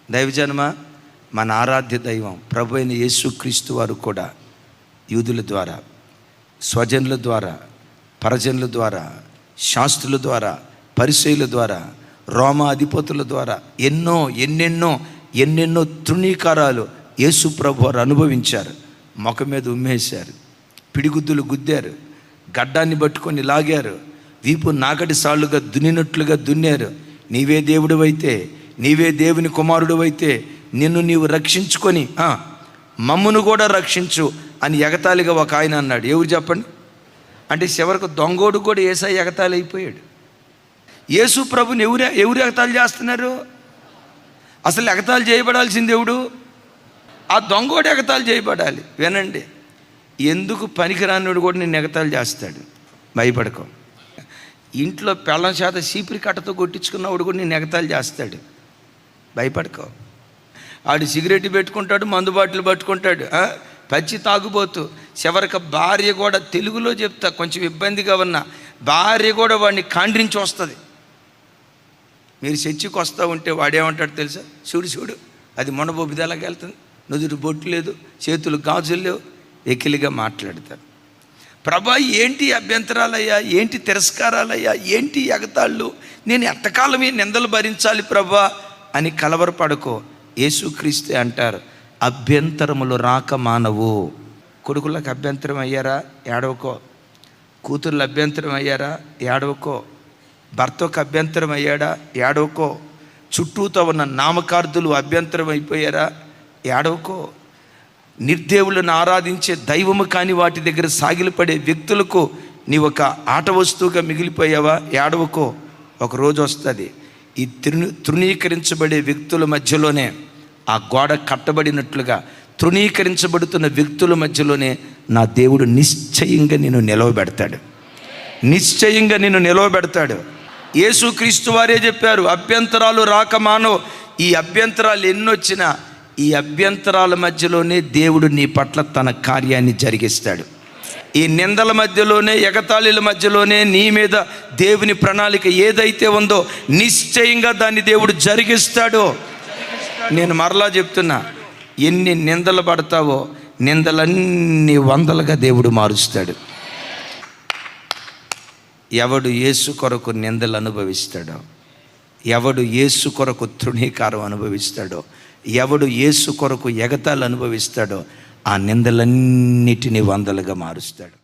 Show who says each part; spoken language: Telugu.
Speaker 1: దైవజనమ, మన ఆరాధ్య దైవం ప్రభు అయిన యేసుక్రీస్తు వారు కూడా యూదుల ద్వారా, స్వజనుల ద్వారా, పరజనుల ద్వారా, శాస్త్రుల ద్వారా, పరిసయ్యుల ద్వారా, రోమా అధిపతుల ద్వారా ఎన్నెన్నో తృణీకారాలు యేసు ప్రభు వారు అనుభవించారు. ముఖం మీద ఉమ్మేశారు, పిడిగుద్దులు గుద్దారు, గడ్డాన్ని పట్టుకొని లాగారు, వీపు నాగటి సాళ్ళుగా దున్నినట్లుగా దున్నారు. నీవే దేవుడు అయితే, నీవే దేవుని కుమారుడు అయితే నిన్ను నీవు రక్షించుకొని మమ్మును కూడా రక్షించు అని ఎగతాళిగా ఒక ఆయన అన్నాడు. ఎవరు చెప్పండి? అంటే చివరికి దొంగోడు కూడా యేసయ్య ఎగతాళి అయిపోయాడు. యేసు ప్రభుని ఎవరు ఎగతాళి చేస్తున్నారు? అసలు ఎగతాళి చేయబడాల్సింది ఎవడు? ఆ దొంగోడు ఎగతాళి చేయబడాలి. వినండి, ఎందుకు పనికిరానివాడు కూడా నిన్ను ఎగతాళి చేస్తాడు. భయపడకో. ఇంట్లో పెళ్ళం చేత చీపిరి కట్టతో కొట్టించుకున్నవాడు కూడా నిన్ను ఎగతాళి చేస్తాడు. భయపడకో. ఆడు సిగరెట్ పెట్టుకుంటాడు, మందు బాటిల్ పట్టుకుంటాడు, పచ్చి తాగుబోతు. చివరికి భార్య కూడా, తెలుగులో చెప్తా కొంచెం ఇబ్బందిగా ఉన్న, భార్య కూడా వాడిని కాండ్రించి వస్తుంది. మీరు చర్చికి వస్తూ ఉంటే వాడేమంటాడు తెలుసా? చూడు అది మొనబొబ్బిది ఎలాగ వెళ్తుంది, నుదురు బొట్టు లేదు, చేతులు గాజులు లేవు, ఎకిలిగా మాట్లాడతారు. ప్రభా ఏంటి అభ్యంతరాలయ్యా, ఏంటి తిరస్కారాలయ్యా, ఏంటి ఎగతాళ్ళు, నేను ఎంతకాలమే నిందలు భరించాలి ప్రభా అని కలవరపడకో. యేసుక్రీస్తే అంటారు, అభ్యంతరములు రాక మానవు. కొడుకులకు అభ్యంతరం అయ్యారా? ఏడవకో. కూతుర్లు అభ్యంతరం అయ్యారా? ఏడవకో. భర్తకు అభ్యంతరం అయ్యాడా? ఏడవకో. చుట్టూతో ఉన్న నామకార్థులు అభ్యంతరం అయిపోయారా? ఏడవకో. నిర్దేవులను ఆరాధించే దైవము కాని వాటి దగ్గర సాగిలపడే వ్యక్తులకు నీ ఒక ఆట వస్తువుగా మిగిలిపోయావా? ఏడవకో. ఒకరోజు వస్తుంది, ఈ తృణీకరించబడే వ్యక్తుల మధ్యలోనే, ఆ గోడ కట్టబడినట్లుగా తృణీకరించబడుతున్న వ్యక్తుల మధ్యలోనే నా దేవుడు నిశ్చయంగా నిన్ను నిలవబెడతాడు. నిశ్చయంగా నిన్ను నిలవబెడతాడు. యేసుక్రీస్తు వారే చెప్పారు, అభ్యంతరాలు రాక మానవు. ఈ అభ్యంతరాలు ఎన్నొచ్చినా ఈ అభ్యంతరాల మధ్యలోనే దేవుడు నీ పట్ల తన కార్యాన్ని జరిగిస్తాడు. ఈ నిందల మధ్యలోనే, ఎగతాళిల మధ్యలోనే నీ మీద దేవుని ప్రణాళిక ఏదైతే ఉందో నిశ్చయంగా దాన్ని దేవుడు జరిగిస్తాడు. నేను మరలా చెప్తున్నా, ఎన్ని నిందలు పడతావో నిందలన్నీ వందలుగా దేవుడు మారుస్తాడు. ఎవడు యేసు కొరకు నిందలు అనుభవిస్తాడో, ఎవడు యేసు కొరకు తృణీకారం అనుభవిస్తాడో, ఎవడు యేసు కొరకు ఎగతాలు అనుభవిస్తాడో ఆ నిందలన్నిటినీ వందలుగా మారుస్తాడు.